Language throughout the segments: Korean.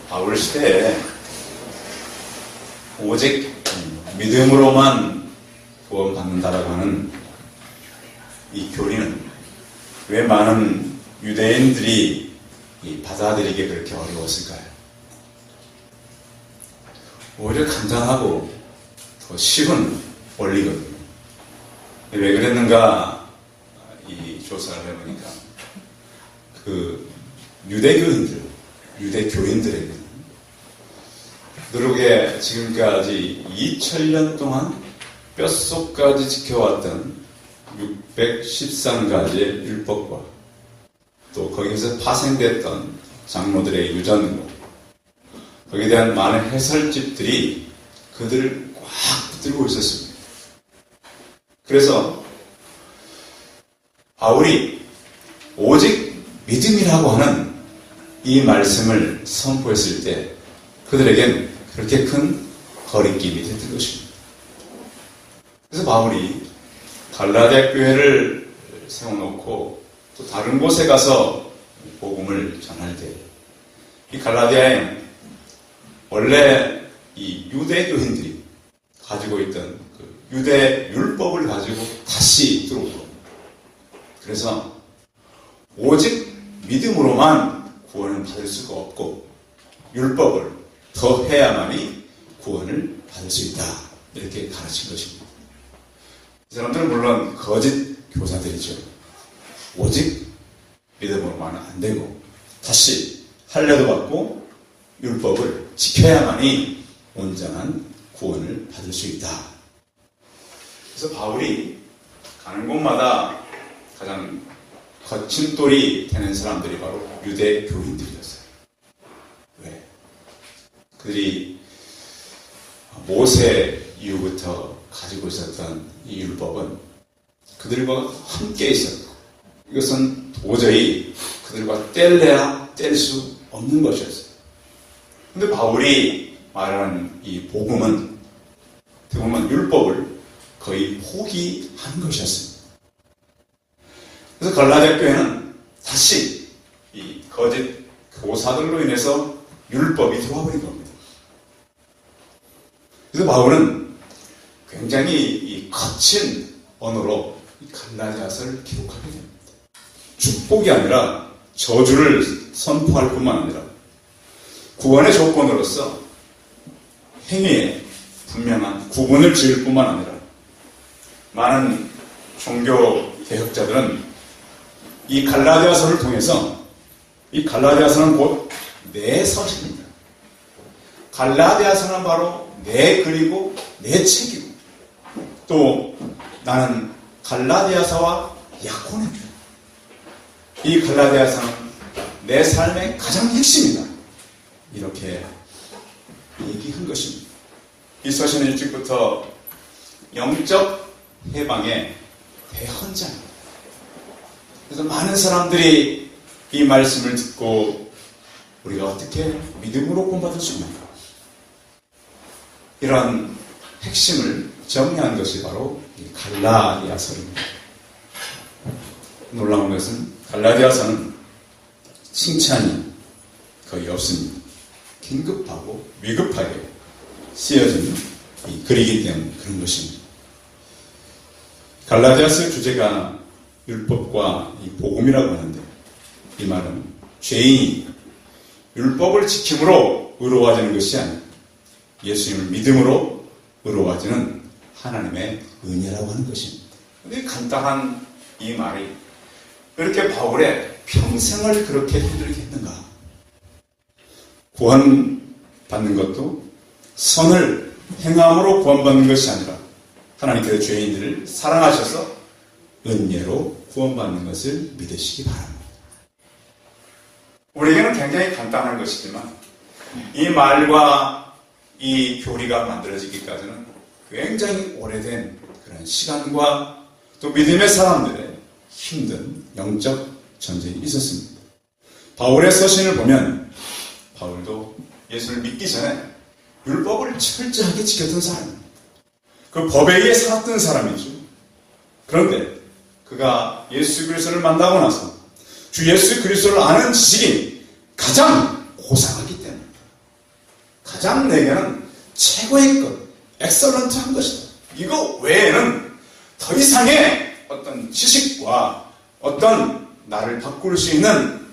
바울 시대에 오직 믿음으로만 구원받는다라고 하는 이 교리는 왜 많은 유대인들이 받아들이기 그렇게 어려웠을까요? 오히려 간단하고 더 쉬운 원리거든요. 왜 그랬는가 이 조사를 해보니까 그 유대교인들에게 그러게 지금까지 2000년 동안 뼛속까지 지켜왔던 613가지의 율법과 또 거기서 파생됐던 장로들의 유전과 거기에 대한 많은 해설집들이 그들을 꽉 붙들고 있었습니다. 그래서 바울이 오직 믿음이라고 하는 이 말씀을 선포했을 때 그들에겐 그렇게 큰 거리낌이 됐던 것입니다. 그래서 바울이 갈라디아 교회를 세워놓고 또 다른 곳에 가서 복음을 전할 때 이 갈라디아에 원래 이 유대교인들이 가지고 있던 그 유대 율법을 가지고 다시 들어오고 그래서 오직 믿음으로만 구원을 받을 수가 없고 율법을 더 해야만이 구원을 받을 수 있다. 이렇게 가르친 것입니다. 이 사람들은 물론 거짓 교사들이죠. 오직 믿음으로만은 안 되고 다시 할례도 받고 율법을 지켜야만이 온전한 구원을 받을 수 있다. 그래서 바울이 가는 곳마다 가장 거친 돌이 되는 사람들이 바로 유대 교인들이었어요. 왜? 그들이 모세 이후부터 가지고 있었던 이 율법은 그들과 함께 있었고 이것은 도저히 그들과 뗄래야 뗄 수 없는 것이었어요. 근데 바울이 말하는 이 복음은 어떻게 보면 율법을 거의 포기한 것이었습니다. 그래서 갈라디아 교회는 다시 이 거짓 교사들로 인해서 율법이 들어와 버린 겁니다. 그래서 바울은 굉장히 이 거친 언어로 이 갈라디아서를 기록하게 됩니다. 축복이 아니라 저주를 선포할 뿐만 아니라 구원의 조건으로서 행위에 분명한 구분을 지을 뿐만 아니라 많은 종교 개혁자들은 이 갈라디아서를 통해서 이 갈라디아서는 곧 내 서신입니다. 갈라디아서는 바로 내 글이고 내 책이고 또 나는 갈라디아서와 약혼했다. 이 갈라디아서는 내 삶의 가장 핵심이다. 이렇게 얘기한 것입니다. 이 서신은 일찍부터 영적 해방의 대헌장입니다. 그래서 많은 사람들이 이 말씀을 듣고 우리가 어떻게 믿음으로 구원받을 수 있는가? 이런 핵심을 정리한 것이 바로 이 갈라디아서입니다. 놀라운 것은 갈라디아서는 칭찬이 거의 없습니다. 긴급하고 위급하게 쓰여진 이 글이기 때문에 그런 것입니다. 갈라디아서의 주제가 율법과 이 복음이라고 하는데 이 말은 죄인이 율법을 지킴으로 의로워지는 것이 아니라 예수님을 믿음으로 의로워지는 하나님의 은혜라고 하는 것입니다. 근데 간단한 이 말이 이렇게 바울의 평생을 그렇게 힘들게 했는가? 구원받는 것도 선을 행함으로 구원받는 것이 아니라 하나님께서 죄인들을 사랑하셔서 은혜로 구원받는 것을 믿으시기 바랍니다. 우리에게는 굉장히 간단한 것이지만 이 말과 이 교리가 만들어지기까지는 굉장히 오래된 그런 시간과 또 믿음의 사람들의 힘든 영적 전쟁이 있었습니다. 바울의 서신을 보면 바울도 예수를 믿기 전에 율법을 철저하게 지켰던 사람입니다. 그 법에 의해 살았던 사람이죠. 그런데 그가 예수 그리스도를 만나고 나서 주 예수 그리스도를 아는 지식이 가장 고상하기 때문에 가장 내게는 최고의 것, 엑설런트한 것이다. 이거 외에는 더 이상의 어떤 지식과 어떤 나를 바꿀 수 있는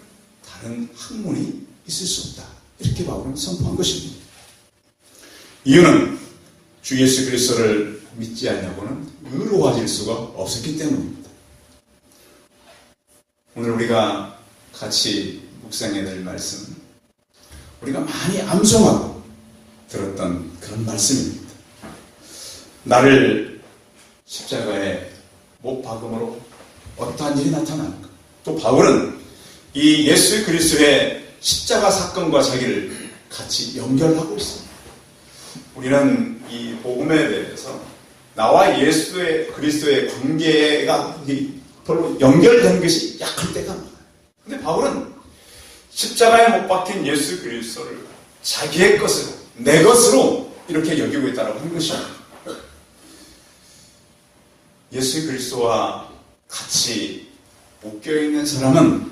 다른 학문이 있을 수 없다. 이렇게 바울은 선포한 것입니다. 이유는 주 예수 그리스도를 믿지 않냐고는 의로워질 수가 없었기 때문입니다. 오늘 우리가 같이 묵상해야 될 말씀, 우리가 많이 암송하고 들었던 그런 말씀입니다. 나를 십자가에 못 박음으로 어떠한 일이 나타나는가? 또 바울은 이 예수 그리스도의 십자가 사건과 자기를 같이 연결하고 있습니다. 우리는 이 복음에 대해서 나와 예수의 그리스도의 관계가 별로 연결되는 것이 약할 때가 많아요. 근데 바울은 십자가에 못 박힌 예수 그리스도를 자기의 것으로, 내 것으로 이렇게 여기고 있다고 하는 것입니다. 예수 그리스도와 같이 묶여있는 사람은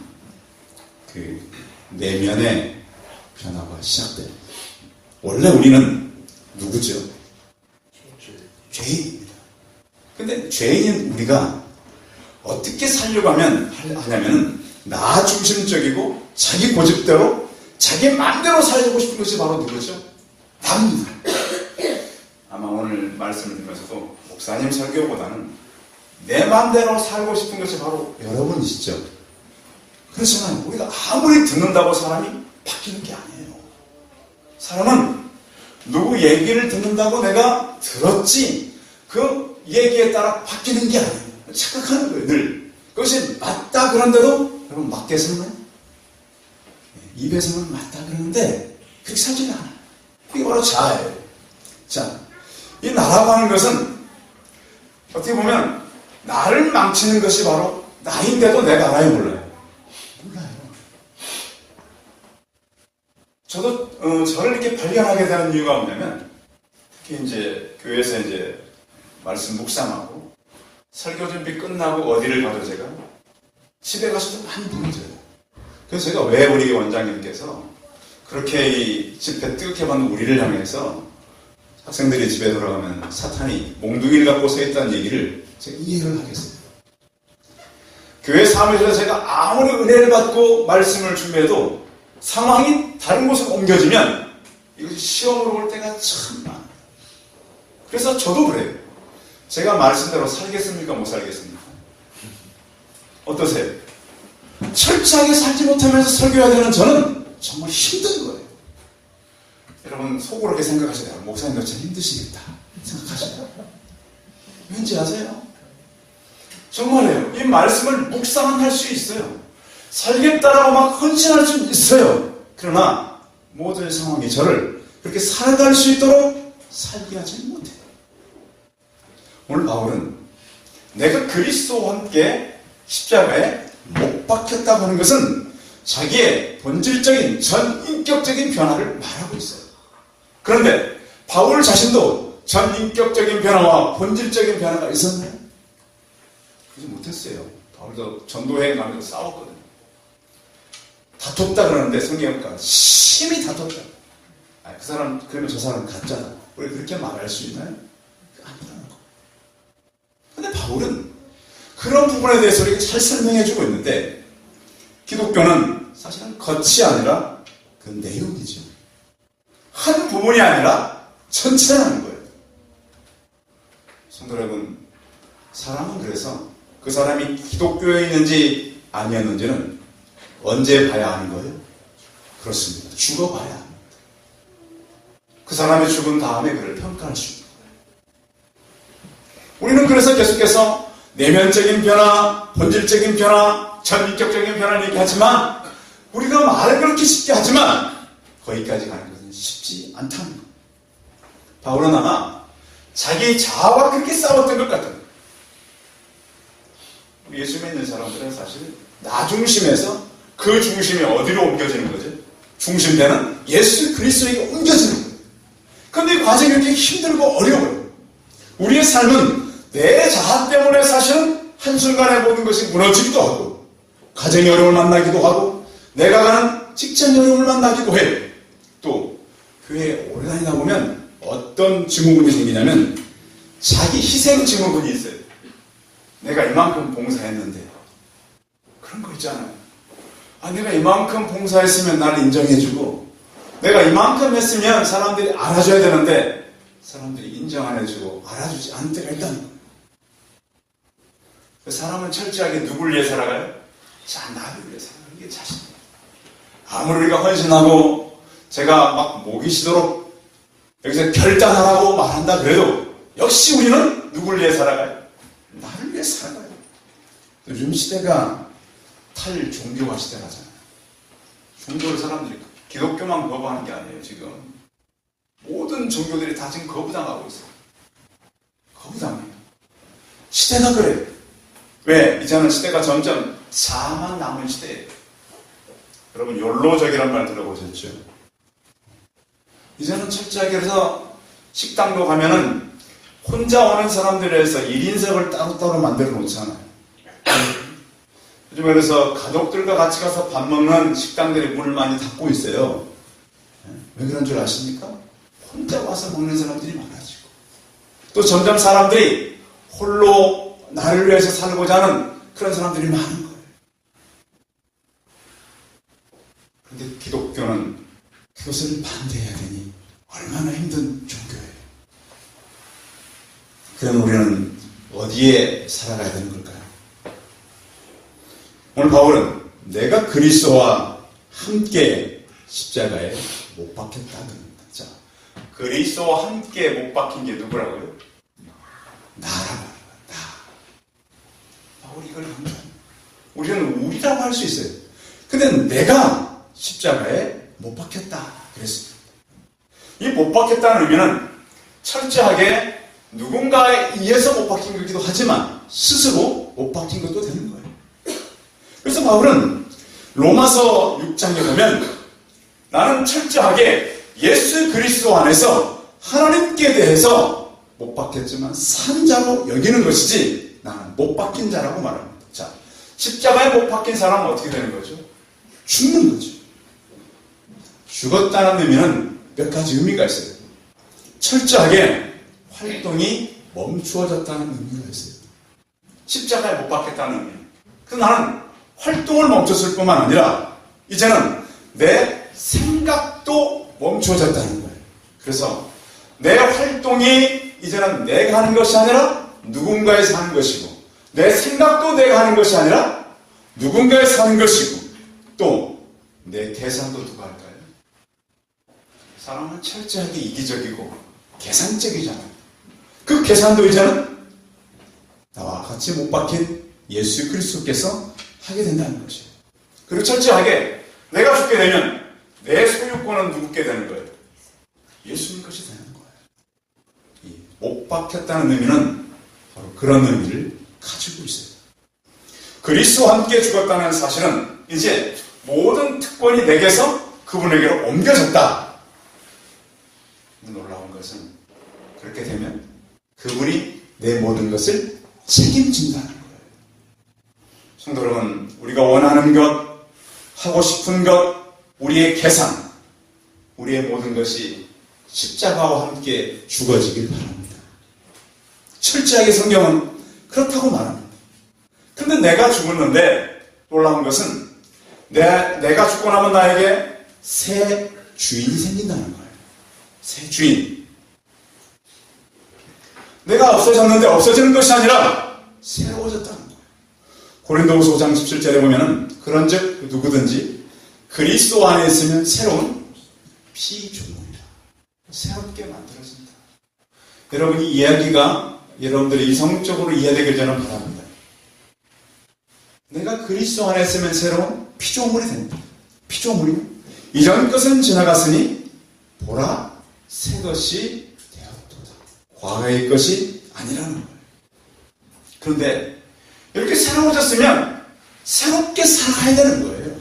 그 내면의 변화가 시작됩니다. 원래 우리는 누구죠? 죄인입니다. 근데 죄인인 우리가 어떻게 살려고 하냐면 나 중심적이고 자기 고집대로 자기 마음대로 살고 싶은 것이 바로 누구죠? 나입니다. 아마 오늘 말씀을 들으면서도 목사님 설교보다는 내 마음대로 살고 싶은 것이 바로 여러분이시죠. 그렇지만 우리가 아무리 듣는다고 사람이 바뀌는 게 아니에요. 사람은 누구 얘기를 듣는다고 내가 들었지 그 얘기에 따라 바뀌는 게 아니에요. 착각하는 거예요. 늘 그것이 맞다 그런데도 여러분 맞겠어요? 입에서는 맞다 그러는데 그렇게 살지는 않아요. 이게 바로 자아예요. 자, 이 나라고 하는 것은 어떻게 보면 나를 망치는 것이 바로 나인데도 내가 알아요, 몰라요? 몰라요. 저도 저를 이렇게 발견하게 되는 이유가 뭐냐면 특히 이제 교회에서 이제 말씀 묵상하고 설교 준비 끝나고 어디를 가도 제가 집에 가서도 많이 무너져요. 그래서 제가 왜 우리 원장님께서 그렇게 이 집회 뜨겁게 받는 우리를 향해서 학생들이 집에 돌아가면 사탄이 몽둥이를 갖고 서 있다는 얘기를 제가 이해를 하겠어요. 교회 사무실에서 제가 아무리 은혜를 받고 말씀을 준비해도 상황이 다른 곳으로 옮겨지면 이것이 시험으로 올 때가 참 많아요. 그래서 저도 그래요. 제가 말씀대로 살겠습니까? 못 살겠습니까? 어떠세요? 철저하게 살지 못하면서 설교해야 되는 저는 정말 힘든 거예요. 여러분 속으로 그렇게 생각하셔야 돼요. 목사님도 참 힘드시겠다 생각하셔요. 왠지 아세요? 정말이에요. 이 말씀을 묵상은 할 수 있어요. 살겠다라고 막 헌신할 수 있어요. 그러나 모든 상황이 저를 그렇게 살아갈 수 있도록 살게 하지 못해요. 오늘 바울은 내가 그리스도와 함께 십자가에 못 박혔다고 하는 것은 자기의 본질적인 전인격적인 변화를 말하고 있어요. 그런데 바울 자신도 전인격적인 변화와 본질적인 변화가 있었나요? 그러지 못했어요. 바울도 전도회에 가면서 싸웠거든요. 다퉜다 그러는데 성경과 심히 다퉜다. 그 사람 그러면 저 사람 가짜다. 우리 그렇게 말할 수 있나요? 아니라는 거. 근데 바울은 그런 부분에 대해서 이렇게 잘 설명해주고 있는데 기독교는 사실은 겉이 아니라 그 내용이죠. 한 부분이 아니라 전체라는 거예요. 성도 여러분, 사람은 그래서 그 사람이 기독교에 있는지 아니었는지는 언제 봐야 하는 거예요? 그렇습니다. 죽어봐야 합니다. 그 사람이 죽은 다음에 그를 평가할 수 있는 거예요. 우리는 그래서 계속해서 내면적인 변화, 본질적인 변화, 전인격적인 변화를 얘기하지만 우리가 말을 그렇게 쉽게 하지만 거기까지 가는 것은 쉽지 않다는 거예요. 바울은 아마 자기 자아와 그렇게 싸웠던 것 같아요. 예수 믿는 사람들은 사실 나 중심에서 그 중심이 어디로 옮겨지는 거죠? 중심되는 예수 그리스도에게 옮겨지는 거예요. 그런데 이 과정이 이렇게 힘들고 어려워요. 우리의 삶은 내 자아 때문에 사실은 한순간에 모든 것이 무너지기도 하고 가정의 어려움을 만나기도 하고 내가 가는 직장의 어려움을 만나기도 해요. 또 교회에 오래 다니다 보면 어떤 증후군이 생기냐면 자기 희생 증후군이 있어요. 내가 이만큼 봉사했는데 그런 거 있잖아요. 내가 이만큼 봉사했으면 나를 인정해주고 내가 이만큼 했으면 사람들이 알아줘야 되는데 사람들이 인정 안 해주고 알아주지 않을 때가 있다는 거예요. 그 사람은 철저하게 누굴 위해 살아가요? 나를 위해 살아가요. 이게 자신이에요. 아무리 우리가 헌신하고 제가 막 목이 쉬도록 여기서 결단하라고 말한다 그래도 역시 우리는 누굴 위해 살아가요? 나를 위해 살아가요. 요즘 시대가 탈종교화 시대라잖아요. 종교를 사람들이 기독교만 거부하는 게 아니에요. 지금 모든 종교들이 다 지금 거부당하고 있어요. 거부당해요. 시대가 그래요. 왜? 이제는 시대가 점점 자만 남은 시대예요. 여러분 욜로족이란 말 들어보셨죠? 이제는 철저하게 그래서 식당도 가면은 혼자 오는 사람들에 의해서 1인석을 따로따로 만들어 놓잖아요. 요즘 그래서 가족들과 같이 가서 밥 먹는 식당들이 문을 많이 닫고 있어요. 왜 그런 줄 아십니까? 혼자 와서 먹는 사람들이 많아지고 또 점점 사람들이 홀로 나를 위해서 살고자 하는 그런 사람들이 많은 거예요. 그런데 기독교는 그것을 반대해야 되니 얼마나 힘든 종교예요. 그럼 우리는 어디에 살아가야 되는 걸까요? 오늘 바울은 내가 그리스도와 함께 십자가에 못 박혔다는 겁니다. 자, 그리스도와 함께 못 박힌 게 누구라고요? 나라고. 바울이 이걸 강조합니다. 우리는 우리라고 할 수 있어요. 근데 내가 십자가에 못 박혔다 그랬습니다. 이 못 박혔다는 의미는 철저하게 누군가에 의해서 못 박힌 거기도 하지만 스스로 못 박힌 것도 되는 거예요. 그래서 바울은 로마서 6장에 보면 나는 철저하게 예수 그리스도 안에서 하나님께 대해서 못 박혔지만 산 자로 여기는 것이지 나는 못 박힌 자라고 말합니다. 자, 십자가에 못 박힌 사람은 어떻게 되는 거죠? 죽는 거죠. 죽었다는 의미는 몇 가지 의미가 있어요. 철저하게 활동이 멈추어졌다는 의미가 있어요. 십자가에 못 박혔다는 의미. 그래서 나는 활동을 멈췄을 뿐만 아니라 이제는 내 생각도 멈춰졌다는 거예요. 그래서 내 활동이 이제는 내가 하는 것이 아니라 누군가에서 하는 것이고 내 생각도 내가 하는 것이 아니라 누군가에서 하는 것이고 또 내 계산도 누가 할까요? 사람은 철저하게 이기적이고 계산적이잖아요. 그 계산도 이제는 나와 같이 못 박힌 예수 그리스도께서 하게 된다는 것이에요. 그리고 철저하게 내가 죽게 되면 내 소유권은 누구께 되는 거예요? 예수님 것이 되는 거예요. 이 못 박혔다는 의미는 바로 그런 의미를 가지고 있어요. 그리스도와 함께 죽었다는 사실은 이제 모든 특권이 내게서 그분에게로 옮겨졌다. 놀라운 것은 그렇게 되면 그분이 내 모든 것을 책임진다는 거예요. 성도 여러분, 우리가 원하는 것, 하고 싶은 것, 우리의 계산, 우리의 모든 것이 십자가와 함께 죽어지길 바랍니다. 철저하게 성경은 그렇다고 말합니다. 그런데 내가 죽었는데 놀라운 것은 내가 죽고 나면 나에게 새 주인이 생긴다는 거예요. 새 주인. 내가 없어졌는데 없어지는 것이 아니라 새로워졌다는 거예요. 고린도후서 5장 17절에 보면은 그런즉 누구든지 그리스도 안에 있으면 새로운 피조물이라. 새롭게 만들어진다. 여러분 이 이야기가 여러분들이 이성적으로 이해되길 저는 바랍니다. 내가 그리스도 안에 있으면 새로운 피조물이 됩니다. 피조물이 이전 것은 지나갔으니 보라 새 것이 되었도다. 과거의 것이 아니라는 거예요. 그런데 이렇게 새로워졌으면 새롭게 살아가야 되는 거예요.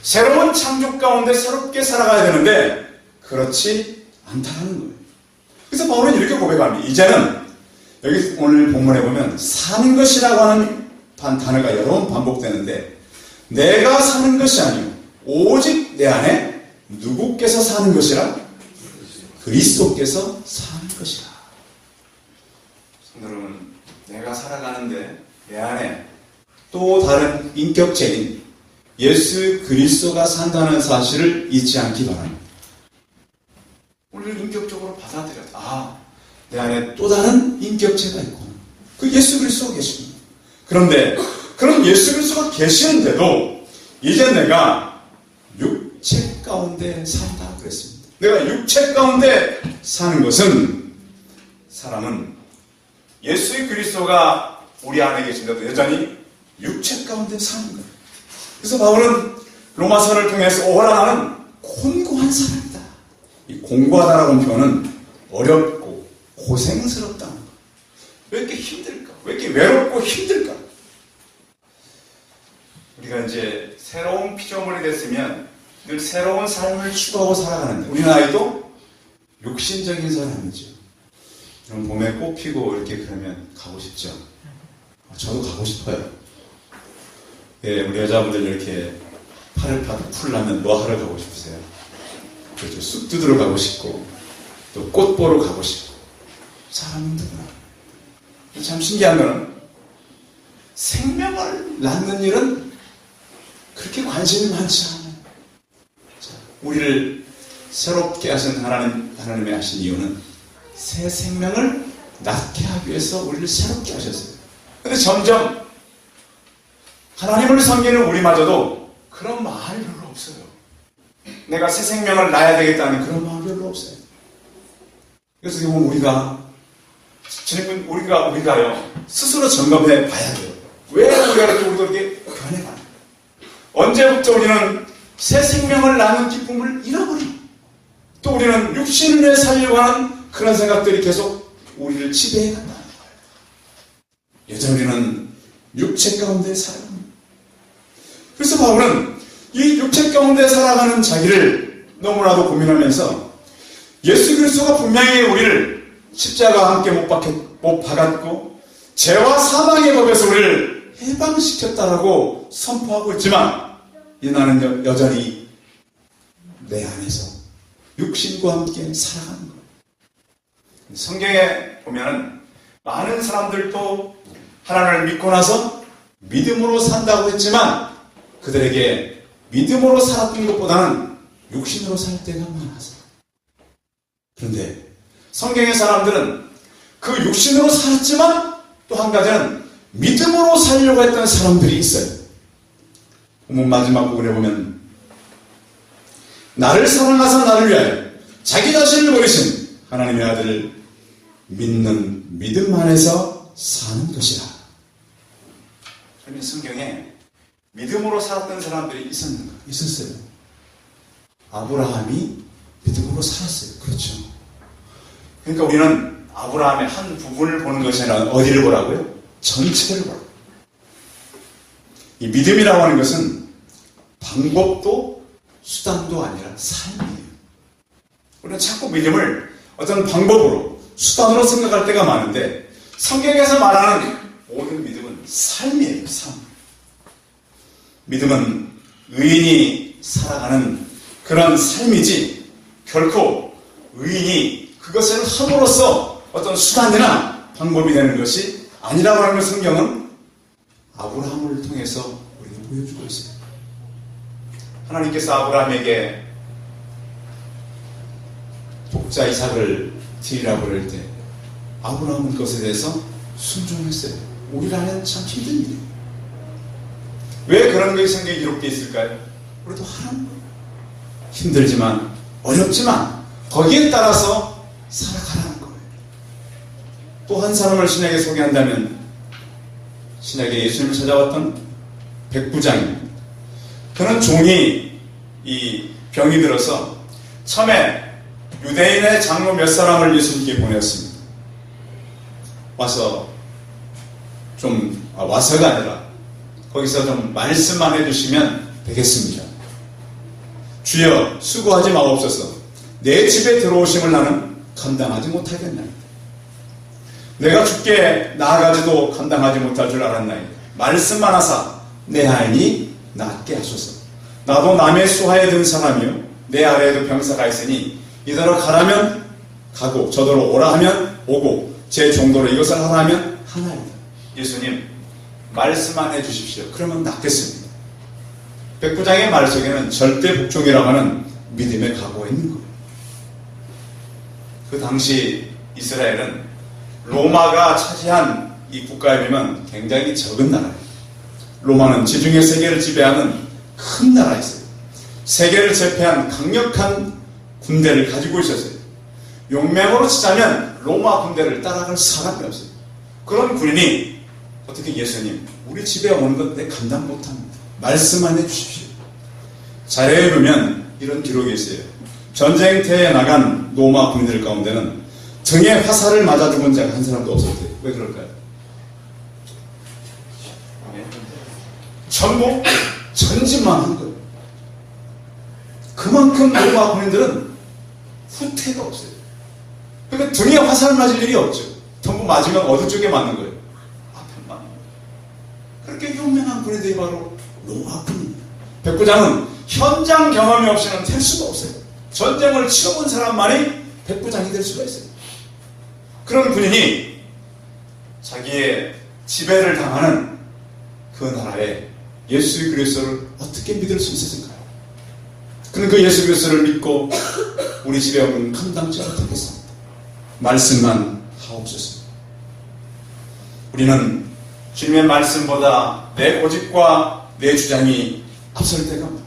새로운 창조 가운데 새롭게 살아가야 되는데 그렇지 않다는 거예요. 그래서 바울은 이렇게 고백합니다. 이제는 여기 오늘 본문에 보면 사는 것이라고 하는 단어가 여러 번 반복되는데 내가 사는 것이 아니요 오직 내 안에 누구께서 사는 것이라 그리스도께서 사는 것이라. 성도 여러분, 내가 살아가는데 내 안에 또 다른 인격체인 예수 그리스도가 산다는 사실을 잊지 않기 바랍니다. 오늘 인격적으로 받아들여서 내 안에 또 다른 인격체가 있고 그 예수 그리스도가 계십니다. 그런데 그런 예수 그리스도가 계시는데도 이제 내가 육체 가운데 산다 그랬습니다. 내가 육체 가운데 사는 것은 사람은 예수 그리스도가 우리 안에 계신데도 여전히 육체 가운데 사는 거예요. 그래서 바울은 로마서를 통해서 오라 나는 곤고한 사람이다. 이 곤고하다라는 표현은 어렵고 고생스럽다는 거예요. 왜 이렇게 힘들까? 왜 이렇게 외롭고 힘들까? 우리가 이제 새로운 피조물이 됐으면 늘 새로운 삶을 추구하고 살아가는데 우리 나이도 육신적인 사람이죠. 그럼 봄에 꽃 피고 이렇게 그러면 가고 싶죠. 저도 가고 싶어요. 예, 우리 여자분들 이렇게 팔을 풀려면 뭐 하러 가고 싶으세요? 그렇죠. 쑥 뜯으러 가고 싶고 또 꽃 보러 가고 싶고 사람은 누구나. 참 신기한 거는 생명을 낳는 일은 그렇게 관심이 많지 않아요. 자, 우리를 새롭게 하신 하나님이 하신 이유는 새 생명을 낳게 하기 위해서 우리를 새롭게 하셨어요. 근데 점점 하나님을 섬기는 우리마저도 그런 마음이 별로 없어요. 내가 새 생명을 낳아야 되겠다는 그런 마음이 별로 없어요. 그래서 결국 우리가요 스스로 점검해 봐야 돼요. 왜 우리가 이렇게 우리도 이렇게 변해가나? 언제부터 우리는 새 생명을 낳는 기쁨을 잃어버리고 또 우리는 육신을 살려고 하는 그런 생각들이 계속 우리를 지배해 간다는 거예요. 여전히 우리는 육체 가운데 살아갑니다. 그래서 바울은 이 육체 가운데 살아가는 자기를 너무나도 고민하면서 예수 그리스도가 분명히 우리를 십자가와 함께 못 박았고 죄와 사망의 법에서 우리를 해방시켰다라고 선포하고 있지만 이 나는 여전히 내 안에서 육신과 함께 살아가는 거예요. 성경에 보면 많은 사람들도 하나님을 믿고 나서 믿음으로 산다고 했지만 그들에게 믿음으로 살았던 것보다는 육신으로 살 때가 많았어요. 그런데 성경의 사람들은 그 육신으로 살았지만 또 한 가지는 믿음으로 살려고 했던 사람들이 있어요. 마지막 부분에 보면 나를 사랑하사 나를 위하여 자기 자신을 버리신 하나님의 아들을 믿는 믿음 안에서 사는 것이라. 그러면 성경에 믿음으로 살았던 사람들이 있었는가? 있었어요. 아브라함이 믿음으로 살았어요. 그렇죠. 그러니까 우리는 아브라함의 한 부분을 보는 것이 아니라 어디를 보라고요? 전체를 보라고. 이 믿음이라고 하는 것은 방법도 수단도 아니라 삶이에요. 우리는 자꾸 믿음을 어떤 방법으로 수단으로 생각할 때가 많은데 성경에서 말하는 모든 믿음은 삶이에요. 삶. 믿음은 의인이 살아가는 그런 삶이지 결코 의인이 그것을 함으로써 어떤 수단이나 방법이 되는 것이 아니라고 하는 성경은 아브라함을 통해서 우리는 보여주고 있어요. 하나님께서 아브라함에게 독자 이삭을 드리라고 그럴 때 아브라함은 그것에 대해서 순종했어요. 우리라면 참 힘든 일이에요. 왜 그런 것이 성경에 기록되어 있을까요? 우리도 하는 거예요. 힘들지만 어렵지만 거기에 따라서 살아가라는 거예요. 또 한 사람을 신약에 소개한다면 신약에 예수님을 찾아왔던 백부장입니다. 그는 종이 이 병이 들어서 처음에 유대인의 장로 몇 사람을 예수님께 보냈습니다. 와서가 아니라 거기서 좀 말씀만 해주시면 되겠습니다. 주여 수고하지 마옵소서. 내 집에 들어오심을 나는 감당하지 못하겠나이다. 내가 주께 나아가지도 감당하지 못할 줄 알았나이다. 말씀만 하사 내 아인이 낫게 하소서. 나도 남의 수하에 든 사람이요 내 아래에도 병사가 있으니 이대로 가라면 가고 저더러 오라 하면 오고 제 종도로 이것을 하라 하면 하나이다. 예수님 말씀만 해주십시오. 그러면 낫겠습니다. 백부장의 말 속에는 절대 복종이라고 하는 믿음의 각오가 있는 거예요. 그 당시 이스라엘은 로마가 차지한 이 국가에 비하면 굉장히 적은 나라예요. 로마는 지중해 세계를 지배하는 큰 나라였어요. 세계를 제패한 강력한 군대를 가지고 있었어요. 용맹으로 치자면 로마 군대를 따라갈 사람이 없어요. 그런 군인이 어떻게 예수님 우리 집에 오는 것 내 감당 못합니다. 말씀만 해주십시오. 자료에 보면 이런 기록이 있어요. 전쟁터에 나간 로마 군인들 가운데는 등에 화살을 맞아 죽은 자가 한 사람도 없었대요. 왜 그럴까요? 전부 전진만 한 거예요. 그만큼 로마 군인들은 후퇴가 없어요. 그러니까 등에 화살 맞을 일이 없죠. 전부 맞으면 어느 쪽에 맞는 거예요? 앞에 맞는 거예요. 그렇게 유명한 군인들이 바로 로마 군입니다. 백부장은 현장 경험이 없이는 될 수가 없어요. 전쟁을 치러본 사람만이 백부장이 될 수가 있어요. 그런 군인이 자기의 지배를 당하는 그 나라에 예수 그리스도를 어떻게 믿을 수 있었을까요? 그는 그 예수 그리스도를 믿고 우리 집에 오면 감당치 못하겠습니다. 말씀만 하옵소서. 우리는 주님의 말씀보다 내 고집과 내 주장이 앞설 때가 많아요.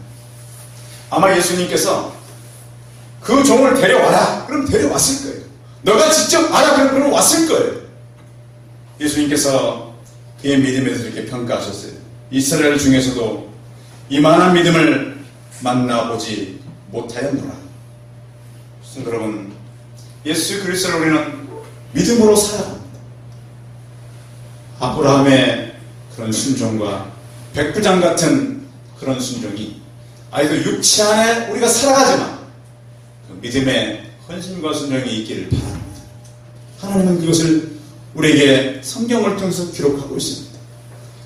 아마 예수님께서 그 종을 데려와라. 그럼 데려왔을 거예요. 너가 직접 알아. 그럼 왔을 거예요. 예수님께서 그의 믿음에 대해서 이렇게 평가하셨어요. 이스라엘 중에서도 이만한 믿음을 만나보지 못하였노라. 성도 여러분, 예수 그리스도를 우리는 믿음으로 살아갑니다. 아브라함의 그런 순종과 백부장 같은 그런 순종이 아이도 육체 안에 우리가 살아가지만 그 믿음의 헌신과 순종이 있기를 바랍니다. 하나님은 그것을 우리에게 성경을 통해서 기록하고 있습니다.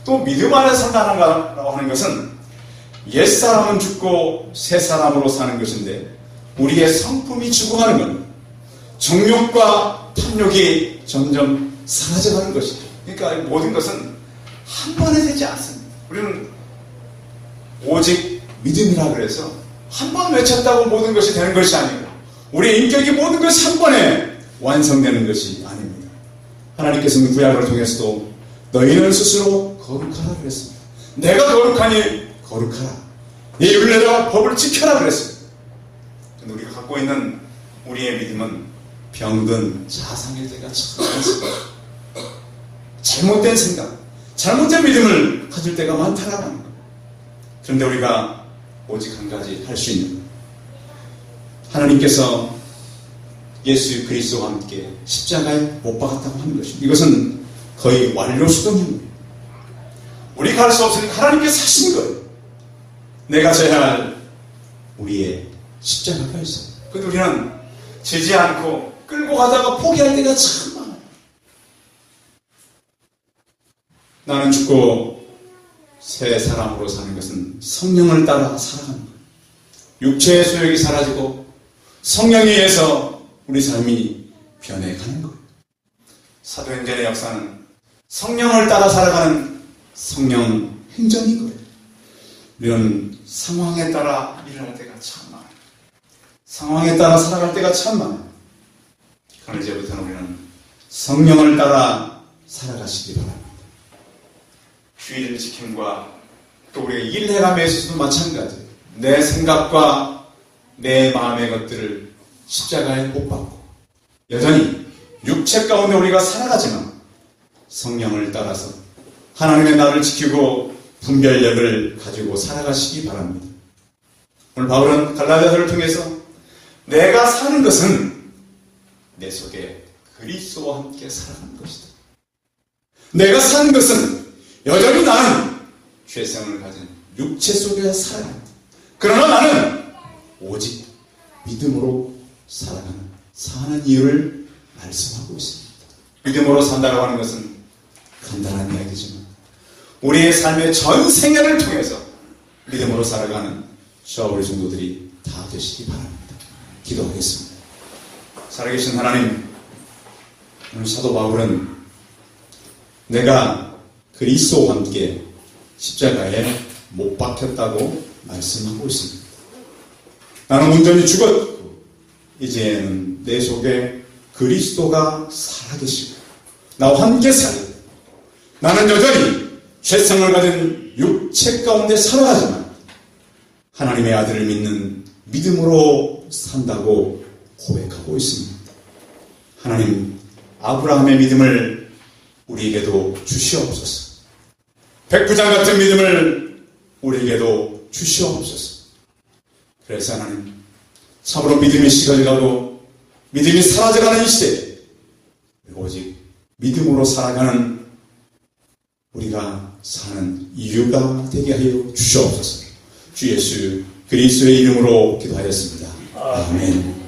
또 믿음 안에 산다라고 하는 것은 옛사람은 죽고 새사람으로 사는 것인데 우리의 성품이 죽어가는 것, 정욕과 탐욕이 점점 사라져가는 것이죠. 그러니까 모든 것은 한 번에 되지 않습니다. 우리는 오직 믿음이라 그래서 한 번 외쳤다고 모든 것이 되는 것이 아니고 우리의 인격이 모든 것이 한 번에 완성되는 것이 아닙니다. 하나님께서는 구약을 통해서도 너희는 스스로 거룩하라 그랬습니다. 내가 거룩하니 거룩하라. 네 율례와 법을 지켜라 그랬습니다. 근데 우리가 갖고 있는 우리의 믿음은 병든 자상일 때가 참 많습니다. 잘못된 생각, 잘못된 믿음을 가질 때가 많다라고 하는 거예요. 그런데 우리가 오직 한 가지 할 수 있는 거예요. 하나님께서 예수 그리스도와 함께 십자가에 못 박았다고 하는 것입니다. 이것은 거의 완료 수동입니다. 우리가 할 수 없으니까 하나님께서 하신 거예요. 내가 져야 할 우리의 십자가가 있어요. 그런데 우리는 지지 않고 끌고 가다가 포기할 때가 참 많아요. 나는 죽고 새 사람으로 사는 것은 성령을 따라 살아가는 거예요. 육체의 소욕이 사라지고 성령에 의해서 우리 삶이 변해가는 거예요. 사도행전의 역사는 성령을 따라 살아가는 성령 행전인 거예요. 우리는 상황에 따라 일어날 때가 참 많아요. 상황에 따라 살아갈 때가 참 많아요. 그럼 이제부터는 우리는 성령을 따라 살아가시기 바랍니다. 주의를 지킴과 또 우리가 일해감에 있어서도 마찬가지예요. 내 생각과 내 마음의 것들을 십자가에 못 박고 여전히 육체 가운데 우리가 살아가지만 성령을 따라서 하나님의 나를 지키고 분별력을 가지고 살아가시기 바랍니다. 오늘 바울은 갈라디아서를 통해서 내가 사는 것은 내 속에 그리스도와 함께 살아가는 것이다. 내가 사는 것은 여전히 나는 죄성을 가진 육체 속에 살아갑니다. 그러나 나는 오직 믿음으로 사는 이유를 말씀하고 있습니다. 믿음으로 산다고 하는 것은 간단한 이야기지만 우리의 삶의 전 생애를 통해서 믿음으로 살아가는 저와 우리 성도들이 다 되시기 바랍니다. 기도하겠습니다. 살아계신 하나님, 오늘 사도 바울은 내가 그리스도와 함께 십자가에 못 박혔다고 말씀하고 있습니다. 나는 온전히 죽었고 이제는 내 속에 그리스도가 살아계시고 나와 함께 살고 나는 여전히 죄성을 가진 육체 가운데 살아가지만 하나님의 아들을 믿는 믿음으로 산다고 고백하고 있습니다. 하나님, 아브라함의 믿음을 우리에게도 주시옵소서. 백부장 같은 믿음을 우리에게도 주시옵소서. 그래서 하나님, 참으로 믿음이 식어져가고 믿음이 사라져가는 이 시대에 오직 믿음으로 살아가는 우리가 사는 이유가 되게 하여 주시옵소서. 주 예수 그리스도의 이름으로 기도하였습니다. 아멘.